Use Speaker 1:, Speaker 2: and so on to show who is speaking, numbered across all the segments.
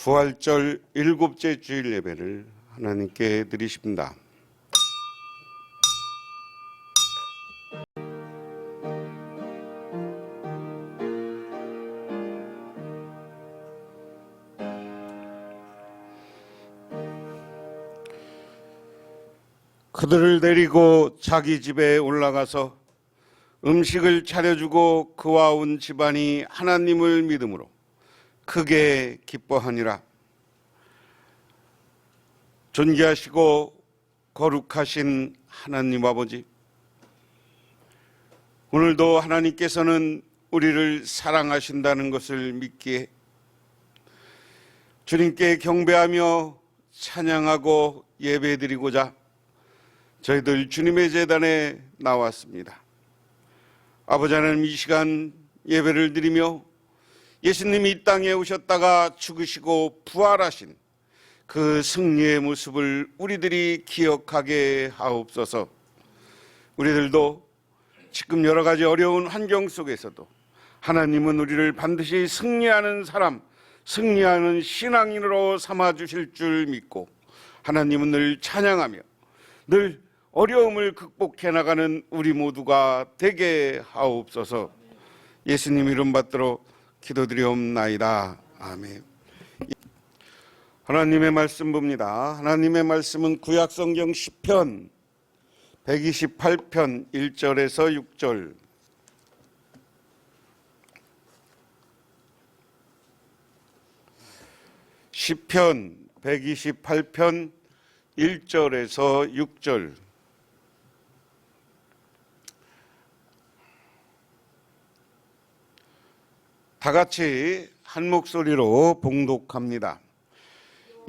Speaker 1: 부활절 일곱째 주일 예배를 하나님께 드리십니다. 그들을 데리고 자기 집에 올라가서 음식을 차려주고 그와 온 집안이 하나님을 믿음으로 크게 기뻐하니라. 존귀하시고 거룩하신 하나님 아버지, 오늘도 하나님께서는 우리를 사랑하신다는 것을 믿기에 주님께 경배하며 찬양하고 예배드리고자 저희들 주님의 제단에 나왔습니다. 아버지 하나님, 이 시간 예배를 드리며 예수님이 이 땅에 오셨다가 죽으시고 부활하신 그 승리의 모습을 우리들이 기억하게 하옵소서. 우리들도 지금 여러 가지 어려운 환경 속에서도 하나님은 우리를 반드시 승리하는 사람, 승리하는 신앙인으로 삼아주실 줄 믿고 하나님은 늘 찬양하며 늘 어려움을 극복해 나가는 우리 모두가 되게 하옵소서. 예수님 이름 받들어 기도드리옵나이다. 아멘. 하나님의 말씀 봅니다. 하나님의 말씀은 구약성경 시편 128편 1절에서 6절, 시편 128편 1절에서 6절, 다 같이 한 목소리로 봉독합니다.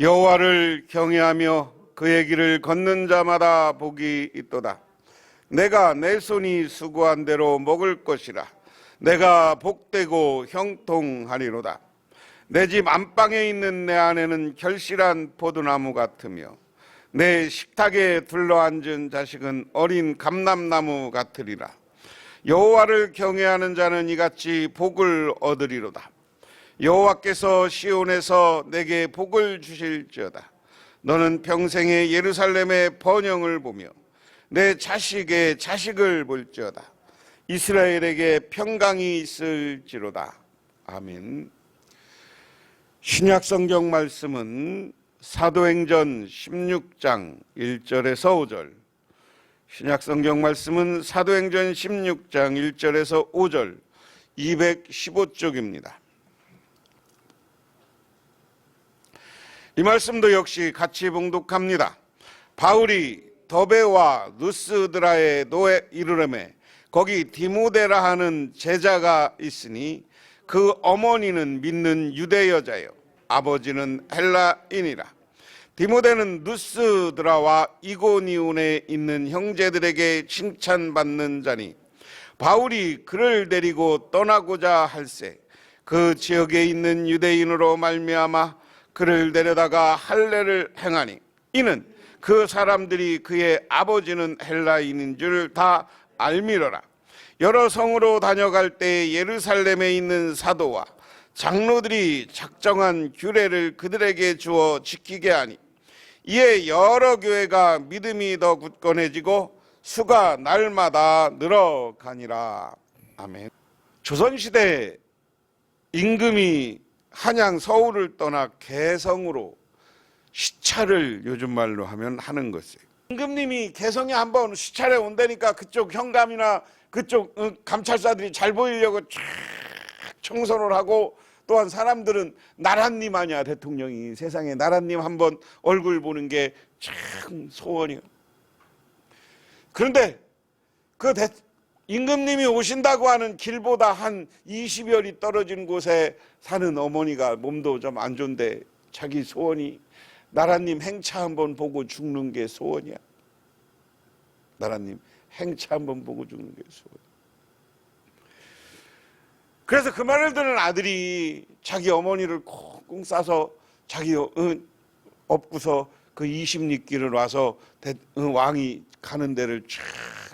Speaker 1: 여호와를 경외하며 그의 길을 걷는 자마다 복이 있도다. 내가 내 손이 수고한 대로 먹을 것이라. 내가 복되고 형통하리로다. 내 집 안방에 있는 내 아내는 결실한 포도나무 같으며 내 식탁에 둘러앉은 자식은 어린 감람나무 같으리라. 여호와를 경외하는 자는 이같이 복을 얻으리로다. 여호와께서 시온에서 내게 복을 주실지어다. 너는 평생에 예루살렘의 번영을 보며 내 자식의 자식을 볼지어다. 이스라엘에게 평강이 있을지로다. 아멘. 신약성경 말씀은 사도행전 16장 1절에서 5절, 신약성경 말씀은 사도행전 16장 1절에서 5절 215쪽입니다. 이 말씀도 역시 같이 봉독합니다. 바울이 더베와 누스드라의 노에 이르러매 거기 디모데라 하는 제자가 있으니 그 어머니는 믿는 유대 여자요 아버지는 헬라인이라. 디모데는 누스드라와 이고니온에 있는 형제들에게 칭찬받는 자니 바울이 그를 데리고 떠나고자 할새 그 지역에 있는 유대인으로 말미암아 그를 데려다가 할례를 행하니 이는 그 사람들이 그의 아버지는 헬라인인 줄 다 알미러라. 여러 성으로 다녀갈 때 예루살렘에 있는 사도와 장로들이 작정한 규례를 그들에게 주어 지키게 하니 이에 여러 교회가 믿음이 더 굳건해지고 수가 날마다 늘어가니라. 아멘. 조선시대 임금이 한양 서울을 떠나 개성으로 시찰을 요즘 말로 하면 하는 것이에요. 임금님이 개성에 한번 시찰에 온다니까 그쪽 현감이나 그쪽 감찰사들이 잘 보이려고 쫙 청소를 하고, 또한 사람들은 나라님 아니야, 대통령이. 세상에 나라님 한번 얼굴 보는 게 참 소원이에요. 그런데 그 임금님이 오신다고 하는 길보다 한 20여 리 떨어진 곳에 사는 어머니가 몸도 좀 안 좋은데 자기 소원이 나라님 행차 한번 보고 죽는 게 소원이야. 나라님 행차 한번 보고 죽는 게 소원. 그래서 그 말을 듣는 아들이 자기 어머니를 콩콩 싸서 자기 업고서 그 20리 길을 와서 왕이 가는 데를 쫙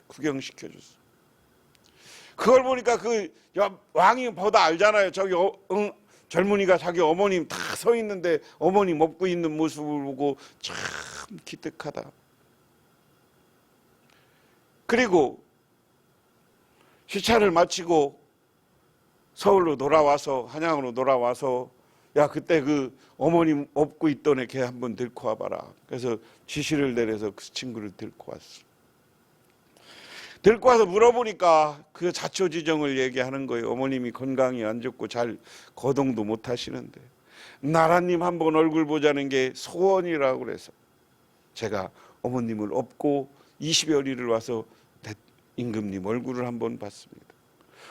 Speaker 1: 구경시켜줬어. 그걸 보니까 그 왕이 보다 알잖아요. 저기 젊은이가 자기 어머님 다 서 있는데 어머니 먹고 있는 모습을 보고 참 기특하다. 그리고 시차를 마치고 서울로 돌아와서, 한양으로 돌아와서, 야, 그때 그 어머님 업고 있던 애 걔 한번 데리고 와봐라. 그래서 지시를 내려서 그 친구를 데리고 왔어. 데리고 와서 물어보니까 그 자초지정을 얘기하는 거예요. 어머님이 건강이 안 좋고 잘 거동도 못 하시는데 나라님 한번 얼굴 보자는 게 소원이라고 그래서 제가 어머님을 업고 20여일을 와서 임금님 얼굴을 한번 봤습니다.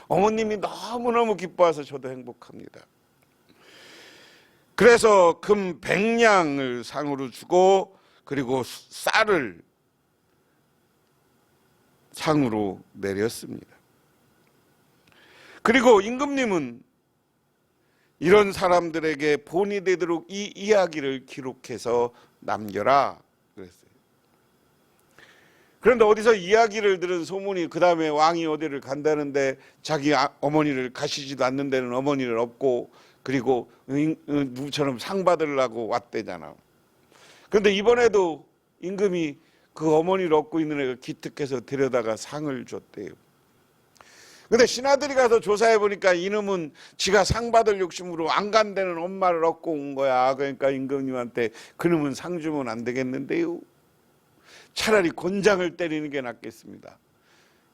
Speaker 1: 어머님이 너무너무 기뻐해서 저도 행복합니다. 그래서 금 100냥을 상으로 주고 그리고 쌀을 상으로 내렸습니다. 그리고 임금님은 이런 사람들에게 본이 되도록 이 이야기를 기록해서 남겨라 그랬어요. 그런데 어디서 이야기를 들은 소문이 그 다음에 왕이 어디를 간다는데 자기 어머니를 가시지도 않는 데는 어머니를 업고 그리고 누구처럼 상 받으려고 왔대잖아. 그런데 이번에도 임금이 그 어머니를 업고 있는 애가 기특해서 데려다가 상을 줬대요. 근데 신하들이 가서 조사해 보니까 이놈은 지가 상 받을 욕심으로 안 간 데는 엄마를 업고 온 거야. 그러니까 임금님한테 그놈은 상 주면 안 되겠는데요. 차라리 곤장을 때리는 게 낫겠습니다.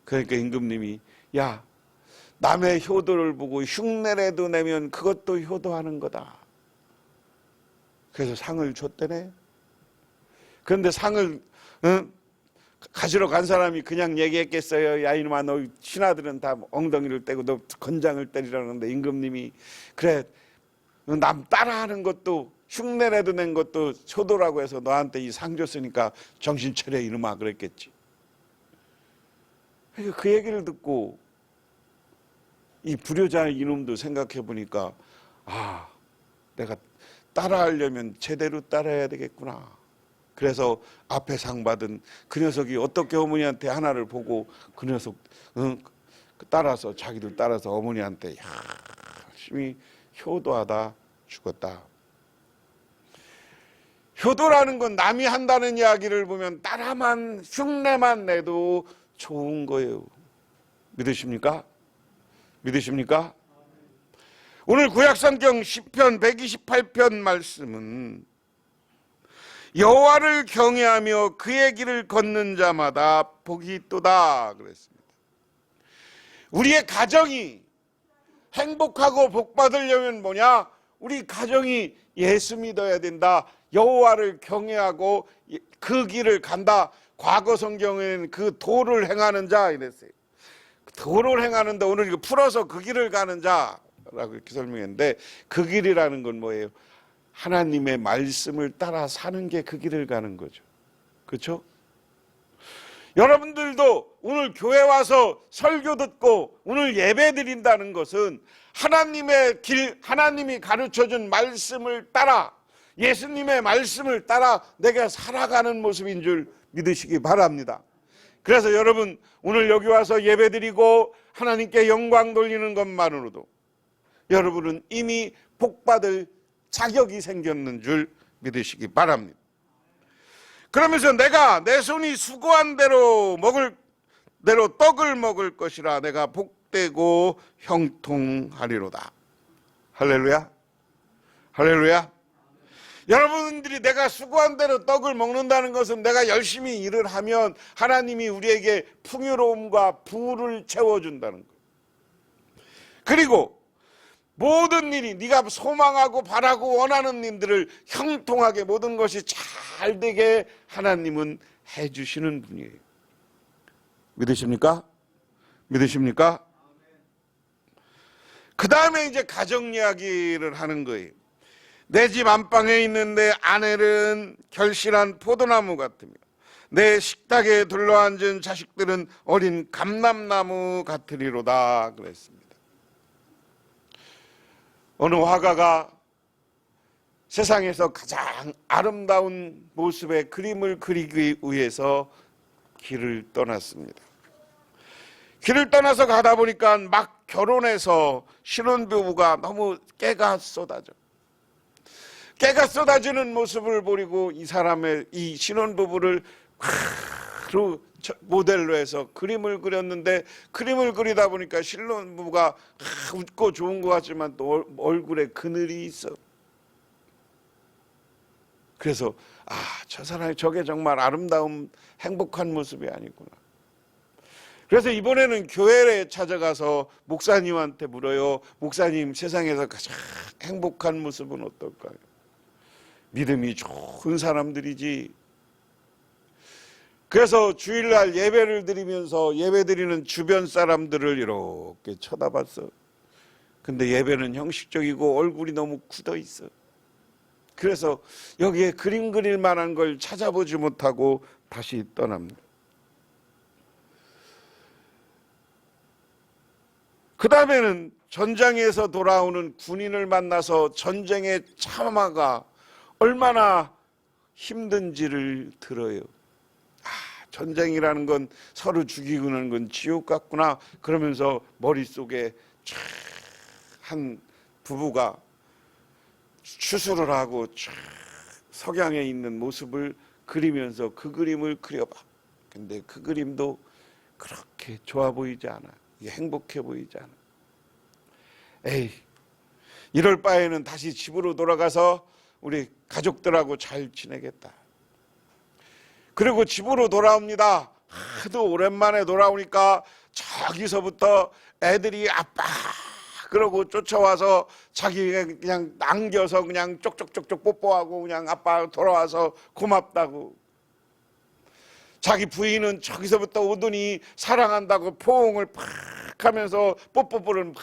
Speaker 1: 그러니까 임금님이 야, 남의 효도를 보고 흉내라도 내면 그것도 효도하는 거다. 그래서 상을 줬대네. 그런데 상을 가지러 간 사람이 그냥 얘기했겠어요. 야 이놈아, 너 신하들은 다 엉덩이를 떼고 너 건장을 때리라는데 임금님이 그래 남 따라하는 것도 흉내라도 낸 것도 효도라고 해서 너한테 이 상 줬으니까 정신 차려 이놈아 그랬겠지. 그 얘기를 듣고 이 불효자 이놈도 생각해 보니까 아, 내가 따라하려면 제대로 따라해야 되겠구나. 그래서 앞에 상 받은 그 녀석이 어떻게 어머니한테 하나를 보고 그 녀석 따라서 자기도 따라서 어머니한테 열심히 효도하다 죽었다. 효도라는 건 남이 한다는 이야기를 보면 따라만 흉내만 내도 좋은 거예요. 믿으십니까? 믿으십니까? 오늘 구약성경 시편 128편 말씀은 여호와를 경외하며 그의 길을 걷는 자마다 복이 있도다 그랬습니다. 우리의 가정이 행복하고 복 받으려면 뭐냐? 우리 가정이 예수 믿어야 된다. 여호와를 경외하고 그 길을 간다. 과거 성경에는 그 도를 행하는 자 이랬어요. 도를 행하는데 오늘 이거 풀어서 그 길을 가는 자라고 이렇게 설명했는데 그 길이라는 건 뭐예요? 하나님의 말씀을 따라 사는 게 그 길을 가는 거죠. 그렇죠? 여러분들도 오늘 교회 와서 설교 듣고 오늘 예배 드린다는 것은 하나님의 길, 하나님이 가르쳐준 말씀을 따라 예수님의 말씀을 따라 내가 살아가는 모습인 줄 믿으시기 바랍니다. 그래서 여러분 오늘 여기 와서 예배 드리고 하나님께 영광 돌리는 것만으로도 여러분은 이미 복받을 자격이 생겼는 줄 믿으시기 바랍니다. 그러면서 내가 내 손이 수고한 대로 떡을 먹을 것이라 내가 복되고 형통하리로다. 할렐루야. 할렐루야. 여러분들이 내가 수고한 대로 떡을 먹는다는 것은 내가 열심히 일을 하면 하나님이 우리에게 풍요로움과 부를 채워준다는 거예요. 그리고 모든 일이 네가 소망하고 바라고 원하는 일들을 형통하게 모든 것이 잘 되게 하나님은 해주시는 분이에요. 믿으십니까? 믿으십니까? 그 다음에 이제 가정 이야기를 하는 거예요. 내 집 안방에 있는데 아내는 결실한 포도나무 같으며 내 식탁에 둘러앉은 자식들은 어린 감람나무 같으리로다 그랬습니다. 어느 화가가 세상에서 가장 아름다운 모습의 그림을 그리기 위해서 길을 떠났습니다. 길을 떠나서 가다 보니까 막 결혼해서 신혼부부가 너무 깨가 쏟아져. 깨가 쏟아지는 모습을 보이고 이 사람의 이 신혼부부를 바로 모델로 해서 그림을 그렸는데, 그림을 그리다 보니까 신혼부부가 웃고 좋은 것 같지만 또 얼굴에 그늘이 있어. 그래서 저 사람이 저게 정말 아름다운 행복한 모습이 아니구나. 그래서 이번에는 교회에 찾아가서 목사님한테 물어요. 목사님, 세상에서 가장 행복한 모습은 어떨까요? 믿음이 좋은 사람들이지. 그래서 주일날 예배를 드리면서 예배드리는 주변 사람들을 이렇게 쳐다봤어. 근데 예배는 형식적이고 얼굴이 너무 굳어 있어. 그래서 여기에 그림 그릴 만한 걸 찾아보지 못하고 다시 떠납니다. 그 다음에는 전장에서 돌아오는 군인을 만나서 전쟁의 참화가 얼마나 힘든지를 들어요. 전쟁이라는 건 서로 죽이고 하는 건 지옥 같구나. 그러면서 머릿속에 한 부부가 추수를 하고 석양에 있는 모습을 그리면서 그 그림을 그려봐. 근데 그 그림도 그렇게 좋아 보이지 않아. 행복해 보이지 않아. 에이, 이럴 바에는 다시 집으로 돌아가서 우리 가족들하고 잘 지내겠다. 그리고 집으로 돌아옵니다. 하도 오랜만에 돌아오니까 저기서부터 애들이 아빠 그러고 쫓아와서 자기가 그냥 안겨서 그냥 쪽쪽쪽쪽 뽀뽀하고 그냥 아빠 돌아와서 고맙다고. 자기 부인은 저기서부터 오더니 사랑한다고 포옹을 팍 하면서 뽀뽀를 막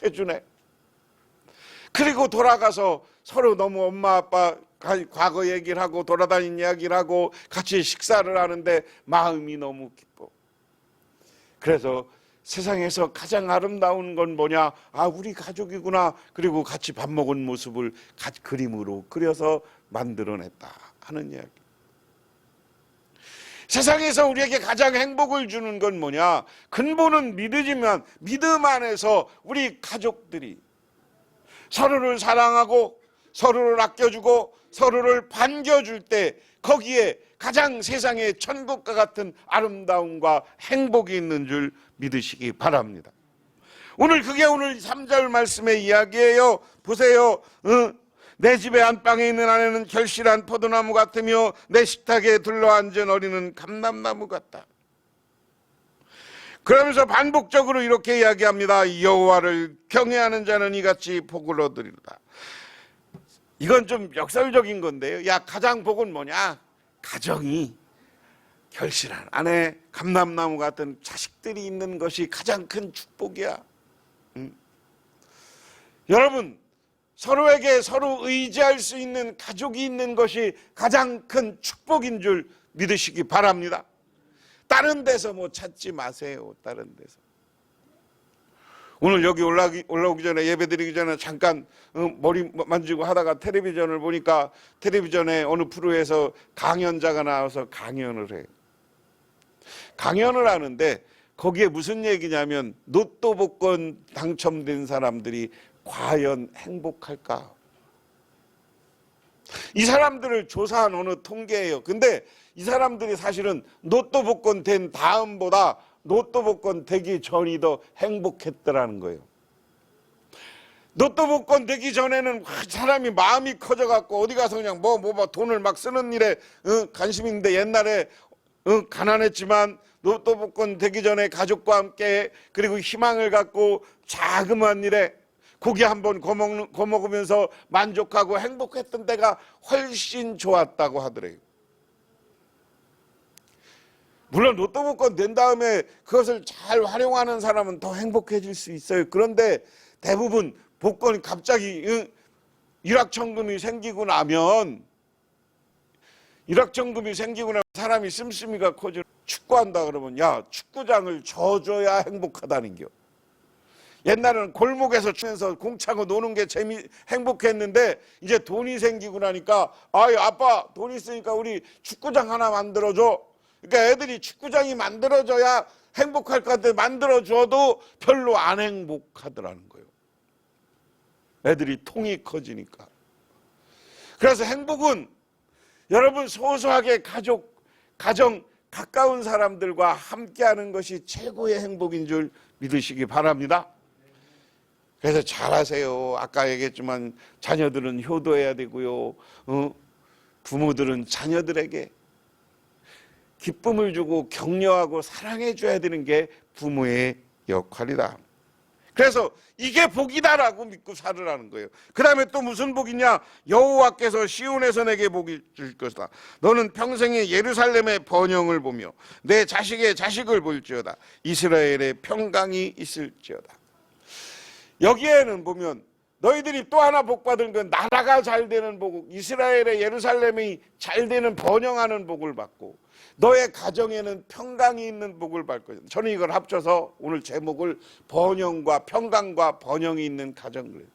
Speaker 1: 해주네. 그리고 돌아가서 서로 너무 엄마 아빠 과거 얘기를 하고 돌아다닌 이야기를 하고 같이 식사를 하는데 마음이 너무 기뻐. 그래서 세상에서 가장 아름다운 건 뭐냐? 우리 가족이구나. 그리고 같이 밥 먹은 모습을 그림으로 그려서 만들어냈다 하는 이야기. 세상에서 우리에게 가장 행복을 주는 건 뭐냐? 근본은 믿으지만 믿음 안에서 우리 가족들이 서로를 사랑하고 서로를 아껴주고 서로를 반겨줄 때 거기에 가장 세상의 천국과 같은 아름다움과 행복이 있는 줄 믿으시기 바랍니다. 오늘 그게 오늘 3절 말씀의 이야기예요. 보세요. 내 집의 안방에 있는 아내는 결실한 포도나무 같으며 내 식탁에 둘러앉은 어린은 감람나무 같다. 그러면서 반복적으로 이렇게 이야기합니다. 여호와를 경외하는 자는 이같이 복을 얻으리로다. 이건 좀 역설적인 건데요. 가장 복은 뭐냐? 가정이 결실한 아내, 감람나무 같은 자식들이 있는 것이 가장 큰 축복이야. 여러분, 서로에게 서로 의지할 수 있는 가족이 있는 것이 가장 큰 축복인 줄 믿으시기 바랍니다. 다른 데서 찾지 마세요. 다른 데서. 오늘 여기 올라오기 전에 예배드리기 전에 잠깐 머리 만지고 하다가 텔레비전을 보니까 텔레비전에 어느 프로에서 강연자가 나와서 강연을 해요. 강연을 하는데 거기에 무슨 얘기냐면 로또 복권 당첨된 사람들이 과연 행복할까? 이 사람들을 조사한 어느 통계예요. 근데 이 사람들이 사실은 로또 복권 된 다음보다 로또 복권 되기 전이 더 행복했더라는 거예요. 로또 복권 되기 전에는 사람이 마음이 커져갖고 어디 가서 그냥 돈을 막 쓰는 일에 관심인데 옛날에 가난했지만 로또 복권 되기 전에 가족과 함께 그리고 희망을 갖고 자그마한 일에 고기 한번 거먹으면서 만족하고 행복했던 때가 훨씬 좋았다고 하더래요. 물론 로또 복권 된 다음에 그것을 잘 활용하는 사람은 더 행복해질 수 있어요. 그런데 대부분 복권이 갑자기 일확천금이 생기고 나면 사람이 씀씀이가 커져. 축구한다 그러면 축구장을 져줘야 행복하다는 겨. 옛날에는 골목에서 추면서 공 차고 노는 게 행복했는데 이제 돈이 생기고 나니까 아빠 돈 있으니까 우리 축구장 하나 만들어줘. 그러니까 애들이 축구장이 만들어져야 행복할 것 같아. 만들어줘도 별로 안 행복하더라는 거예요. 애들이 통이 커지니까. 그래서 행복은 여러분 소소하게 가정 가까운 사람들과 함께하는 것이 최고의 행복인 줄 믿으시기 바랍니다. 그래서 잘하세요. 아까 얘기했지만 자녀들은 효도해야 되고요. 부모들은 자녀들에게 기쁨을 주고 격려하고 사랑해 줘야 되는 게 부모의 역할이다. 그래서 이게 복이다라고 믿고 살으라는 거예요. 그 다음에 또 무슨 복이냐? 여호와께서 시온에서 내게 복을 줄 것이다. 너는 평생에 예루살렘의 번영을 보며 내 자식의 자식을 볼지어다. 이스라엘의 평강이 있을지어다. 여기에는 보면 너희들이 또 하나 복받은 건 나라가 잘 되는 복, 이스라엘의 예루살렘이 잘 되는 번영하는 복을 받고 너의 가정에는 평강이 있는 복을 받을 것이다. 저는 이걸 합쳐서 오늘 제목을 번영과 평강과 번영이 있는 가정을.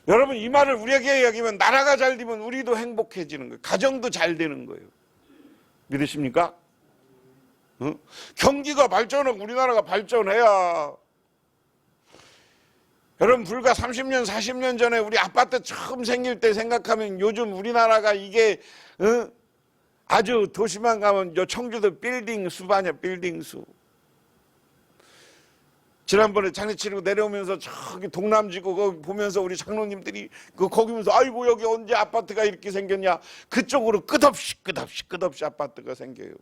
Speaker 1: 여러분 이 말을 우리에게 이야기하면 나라가 잘 되면 우리도 행복해지는 거예요. 가정도 잘 되는 거예요. 믿으십니까? 경기가 발전하고 우리나라가 발전해야. 여러분 불과 30년 40년 전에 우리 아파트 처음 생길 때 생각하면 요즘 우리나라가 이게 아주 도시만 가면 청주도 빌딩 수반이야. 빌딩 수. 지난번에 장례 치르고 내려오면서 저기 동남지구 거기 보면서 우리 장로님들이 거기 보면서 아이고 여기 언제 아파트가 이렇게 생겼냐. 그쪽으로 끝없이 아파트가 생겨요.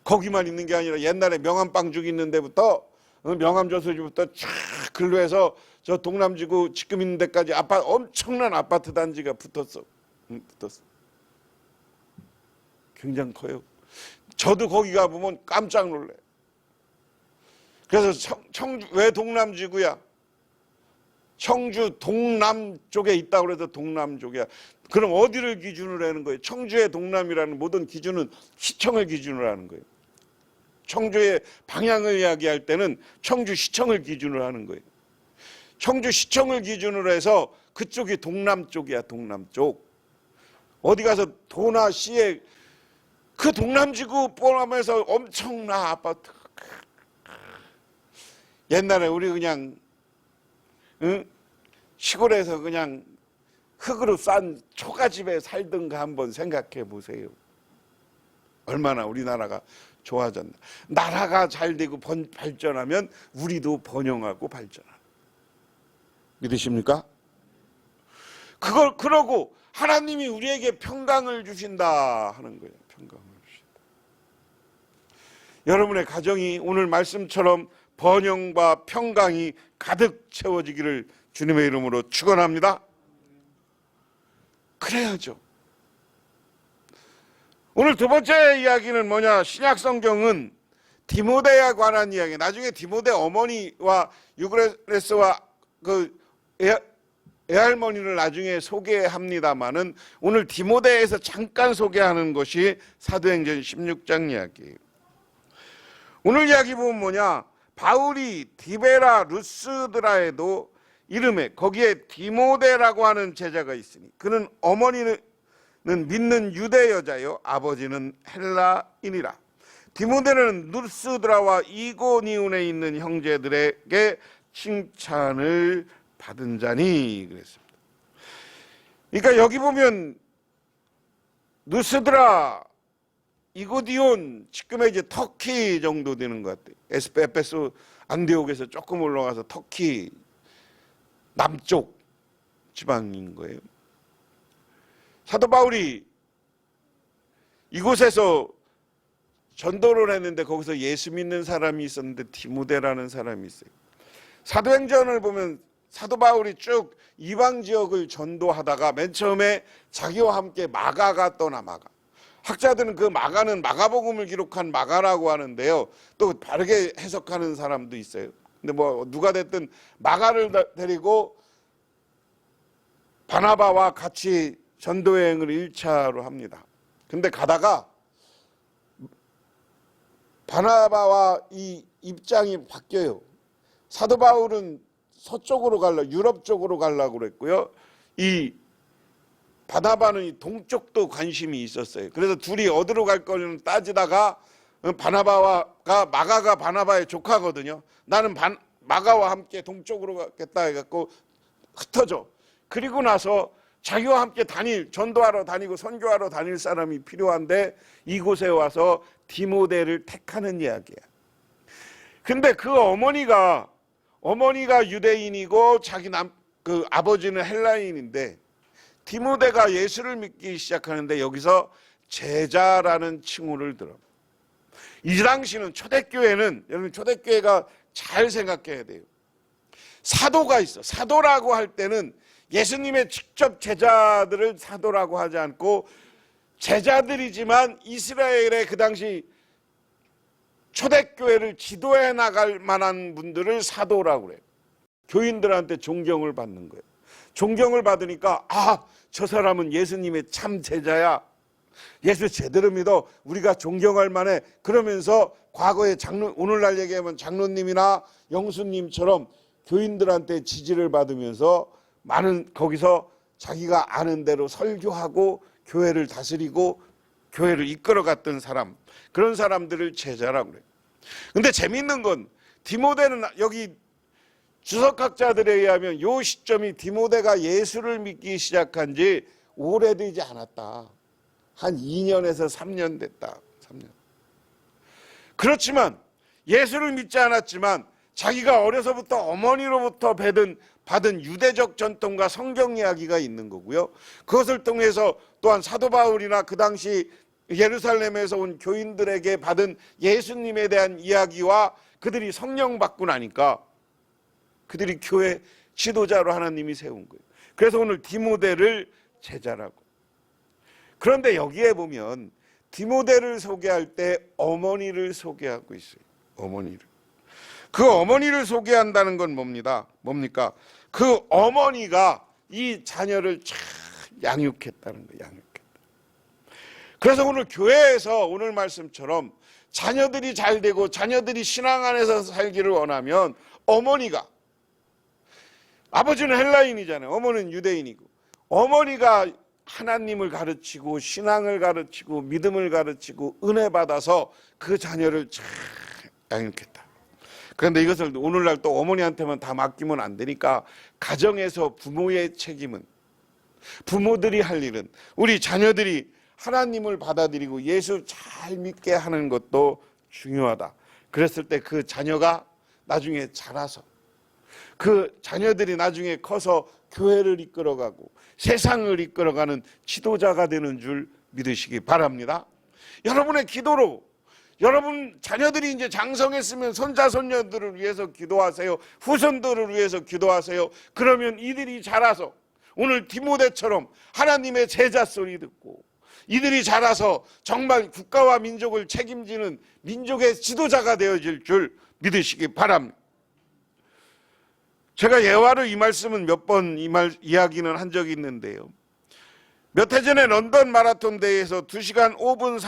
Speaker 1: 거기만 있는 게 아니라 옛날에 명함빵죽 있는 데부터 명함저수지부터 쫙 글로 해서 저 동남지구 지금 있는 데까지 엄청난 아파트 단지가 붙었어. 굉장히 커요. 저도 거기 가보면 깜짝 놀래. 그래서 청주 왜 동남지구야? 청주 동남쪽에 있다고 그래서 동남쪽이야. 그럼 어디를 기준으로 하는 거예요? 청주의 동남이라는 모든 기준은 시청을 기준으로 하는 거예요. 청주의 방향을 이야기할 때는 청주시청을 기준으로 하는 거예요. 청주시청을 기준으로 해서 그쪽이 동남쪽이야. 동남쪽. 어디 가서 도나시에 그 동남지구 포함해서 엄청난 아파트. 옛날에 우리 그냥 시골에서 그냥 흙으로 싼 초가집에 살던가 한번 생각해 보세요. 얼마나 우리나라가 좋아졌나. 나라가 잘 되고 발전하면 우리도 번영하고 발전하고. 믿으십니까? 그러고 하나님이 우리에게 평강을 주신다 하는 거예요. 평강을 주신다. 여러분의 가정이 오늘 말씀처럼 번영과 평강이 가득 채워지기를 주님의 이름으로 축원합니다. 그래야죠. 오늘 두 번째 이야기는 뭐냐? 신약 성경은 디모데에 관한 이야기. 나중에 디모데 어머니와 유그레스와 그 애할머니를 나중에 소개합니다마는 오늘 디모데에서 잠깐 소개하는 것이 사도행전 16장 이야기예요. 오늘 이야기 보면 뭐냐? 바울이 디베라 루스드라에도 이름에 거기에 디모데라고 하는 제자가 있으니 그는 어머니는 믿는 유대 여자요 아버지는 헬라인이라. 디모데는 루스드라와 이고니온에 있는 형제들에게 칭찬을 받은 자니 그랬습니다. 그러니까 여기 보면 루스드라, 이고디온 지금의 이제 터키 정도 되는 것 같아요. 에페소 안디옥에서 조금 올라가서 터키 남쪽 지방인 거예요. 사도 바울이 이곳에서 전도를 했는데 거기서 예수 믿는 사람이 있었는데 디모데라는 사람이 있어요. 사도행전을 보면 사도 바울이 쭉 이방 지역을 전도하다가 맨 처음에 자기와 함께 마가가 떠나. 마가. 학자들은 그 마가는 마가복음을 기록한 마가라고 하는데요. 또 다르게 해석하는 사람도 있어요. 근데 뭐 누가 됐든 마가를 데리고 바나바와 같이 전도여행을 1차로 합니다. 근데 가다가 바나바와 이 입장이 바뀌어요. 사도 바울은 서쪽으로 유럽 쪽으로 가려고 그랬고요. 이 바나바는 이 동쪽도 관심이 있었어요. 그래서 둘이 어디로 갈 거는 따지다가 마가가 바나바의 조카거든요. 나는 마가와 함께 동쪽으로 가겠다 해갖고 흩어져. 그리고 나서 자기와 함께 전도하러 다니고 선교하러 다닐 사람이 필요한데 이곳에 와서 디모데를 택하는 이야기야. 근데 그 어머니가 유대인이고 그 아버지는 헬라인인데 디모데가 예수를 믿기 시작하는데 여기서 제자라는 칭호를 들어. 이 당시는 초대교회는, 여러분 초대교회가 잘 생각해야 돼요. 사도가 있어. 사도라고 할 때는 예수님의 직접 제자들을 사도라고 하지 않고 제자들이지만 이스라엘의 그 당시 초대교회를 지도해 나갈 만한 분들을 사도라고 그래요. 교인들한테 존경을 받는 거예요. 존경을 받으니까 저 사람은 예수님의 참 제자야. 예수 제대로 믿어. 우리가 존경할 만해. 그러면서 과거에 오늘날 얘기하면 장로님이나 영수님처럼 교인들한테 지지를 받으면서 거기서 자기가 아는 대로 설교하고 교회를 다스리고 교회를 이끌어갔던 사람, 그런 사람들을 제자라고 그래요. 근데 재미있는 건 디모데는 여기 주석학자들에 의하면 이 시점이 디모데가 예수를 믿기 시작한 지 오래되지 않았다. 한 2년에서 3년 됐다. 3년. 그렇지만 예수를 믿지 않았지만 자기가 어려서부터 어머니로부터 받은 유대적 전통과 성경 이야기가 있는 거고요. 그것을 통해서 또한 사도 바울이나 그 당시 예루살렘에서 온 교인들에게 받은 예수님에 대한 이야기와 그들이 성령 받고 나니까 그들이 교회 지도자로 하나님이 세운 거예요. 그래서 오늘 디모데를 제자라고. 그런데 여기에 보면 디모데를 소개할 때 어머니를 소개하고 있어요. 어머니를. 그 어머니를 소개한다는 건 뭡니까? 그 어머니가 이 자녀를 잘 양육했다는 거예요. 양육했다. 그래서 오늘 교회에서 오늘 말씀처럼 자녀들이 잘 되고 자녀들이 신앙 안에서 살기를 원하면 어머니가, 아버지는 헬라인이잖아요. 어머니는 유대인이고, 어머니가 하나님을 가르치고 신앙을 가르치고 믿음을 가르치고 은혜 받아서 그 자녀를 잘 양육했다. 그런데 이것을 오늘날 또 어머니한테만 다 맡기면 안 되니까 가정에서 부모의 책임은, 부모들이 할 일은 우리 자녀들이 하나님을 받아들이고 예수 잘 믿게 하는 것도 중요하다. 그랬을 때 그 자녀가 나중에 자라서, 그 자녀들이 나중에 커서 교회를 이끌어가고 세상을 이끌어가는 지도자가 되는 줄 믿으시기 바랍니다. 여러분의 기도로, 여러분 자녀들이 이제 장성했으면 손자 손녀들을 위해서 기도하세요. 후손들을 위해서 기도하세요. 그러면 이들이 자라서 오늘 디모데처럼 하나님의 제자 소리 듣고 이들이 자라서 정말 국가와 민족을 책임지는 민족의 지도자가 되어질 줄 믿으시기 바랍니다. 제가 예화로 이 말씀은 몇 번 이야기는 한 적이 있는데요. 몇 해 전에 런던 마라톤 대회에서 2시간 5분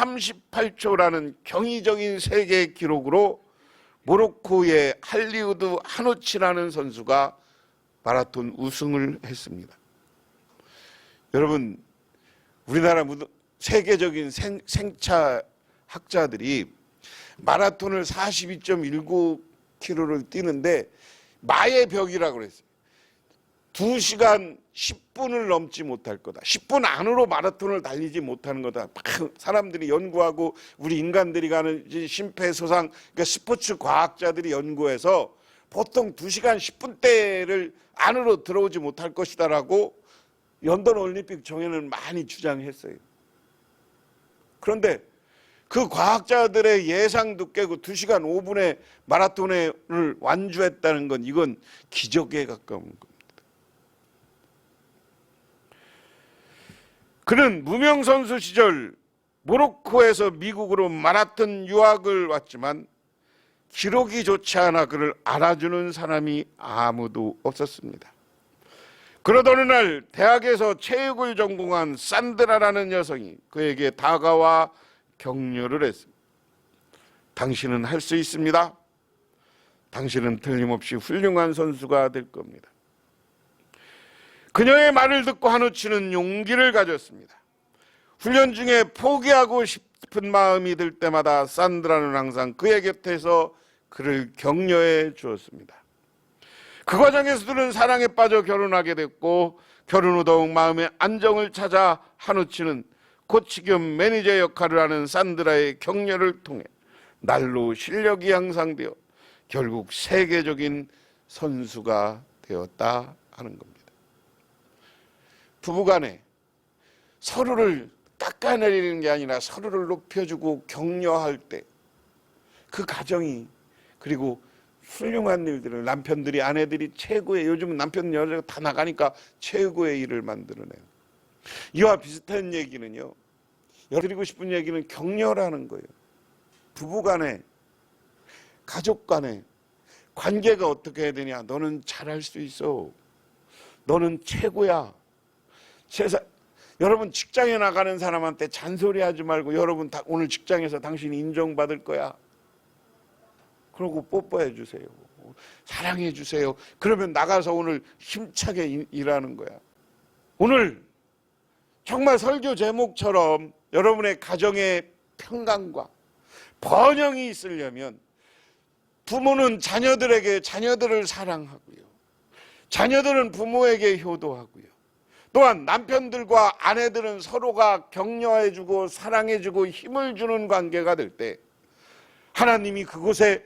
Speaker 1: 38초라는 경이적인 세계 기록으로 모로코의 할리우드 하누치라는 선수가 마라톤 우승을 했습니다. 여러분, 우리나라 세계적인 생차 학자들이 마라톤을 42.19km를 뛰는데 마의 벽이라고 그랬어요. 2시간 10분을 넘지 못할 거다. 10분 안으로 마라톤을 달리지 못하는 거다. 사람들이 연구하고 우리 인간들이 가는 심폐소생, 그러니까 스포츠 과학자들이 연구해서 보통 2시간 10분대를 안으로 들어오지 못할 것이다라고 런던 올림픽 정회는 많이 주장했어요. 그런데 그 과학자들의 예상도 깨고 2시간 5분의 마라톤을 완주했다는 건 이건 기적에 가까운 겁니다. 그는 무명 선수 시절 모로코에서 미국으로 마라톤 유학을 왔지만 기록이 좋지 않아 그를 알아주는 사람이 아무도 없었습니다. 그러던 어느 날 대학에서 체육을 전공한 산드라라는 여성이 그에게 다가와 격려를 했습니다. 당신은 할 수 있습니다. 당신은 틀림없이 훌륭한 선수가 될 겁니다. 그녀의 말을 듣고 하누치는 용기를 가졌습니다. 훈련 중에 포기하고 싶은 마음이 들 때마다 산드라는 항상 그의 곁에서 그를 격려해 주었습니다. 그 과정에서 둘은 사랑에 빠져 결혼하게 됐고 결혼 후 더욱 마음의 안정을 찾아 한우치는 코치 겸 매니저 역할을 하는 산드라의 격려를 통해 날로 실력이 향상되어 결국 세계적인 선수가 되었다 하는 겁니다. 부부간에 서로를 깎아내리는 게 아니라 서로를 높여주고 격려할 때 그 가정이, 그리고 훌륭한 일들을 남편들이, 아내들이 최고의, 요즘은 남편 여자가 다 나가니까 최고의 일을 만들어내요. 이와 비슷한 얘기는요, 드리고 싶은 얘기는 격려라는 거예요. 부부간에, 가족간에 관계가 어떻게 해야 되냐. 너는 잘할 수 있어. 너는 최고야. 여러분 직장에 나가는 사람한테 잔소리하지 말고, 여러분 오늘 직장에서 당신이 인정받을 거야. 그러고 뽀뽀해 주세요. 사랑해 주세요. 그러면 나가서 오늘 힘차게 일하는 거야. 오늘 정말 설교 제목처럼 여러분의 가정의 평강과 번영이 있으려면 부모는 자녀들에게 자녀들을 사랑하고요, 자녀들은 부모에게 효도하고요, 또한 남편들과 아내들은 서로가 격려해주고 사랑해주고 힘을 주는 관계가 될 때 하나님이 그곳에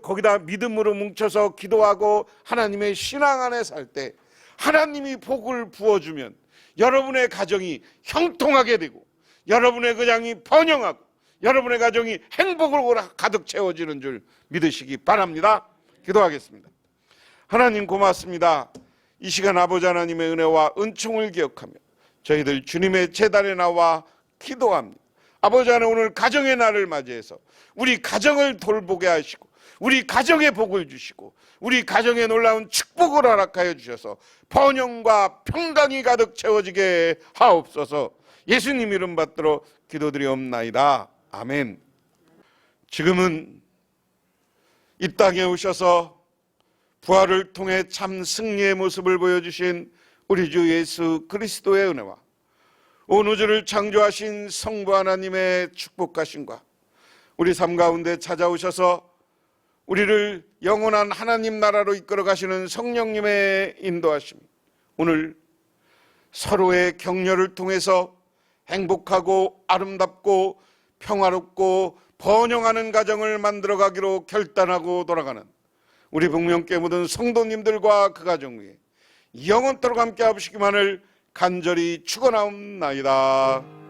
Speaker 1: 거기다 믿음으로 뭉쳐서 기도하고 하나님의 신앙 안에 살 때 하나님이 복을 부어주면 여러분의 가정이 형통하게 되고 여러분의 가정이 번영하고 여러분의 가정이 행복으로 가득 채워지는 줄 믿으시기 바랍니다. 기도하겠습니다. 하나님 고맙습니다. 이 시간 아버지 하나님의 은혜와 은총을 기억하며 저희들 주님의 제단에 나와 기도합니다. 아버지 하나님, 오늘 가정의 날을 맞이해서 우리 가정을 돌보게 하시고 우리 가정에 복을 주시고 우리 가정에 놀라운 축복을 허락하여 주셔서 번영과 평강이 가득 채워지게 하옵소서. 예수님 이름 받들어 기도드리옵나이다. 아멘. 지금은 이 땅에 오셔서 부활을 통해 참 승리의 모습을 보여주신 우리 주 예수 그리스도의 은혜와 온 우주를 창조하신 성부 하나님의 축복하심과 우리 삶 가운데 찾아오셔서 우리를 영원한 하나님 나라로 이끌어 가시는 성령님의 인도하심, 오늘 서로의 격려를 통해서 행복하고 아름답고 평화롭고 번영하는 가정을 만들어 가기로 결단하고 돌아가는 우리 북명교회 모든 성도님들과 그 가정 위에 영원토록 함께 하시기만을 간절히 축원하옵나이다.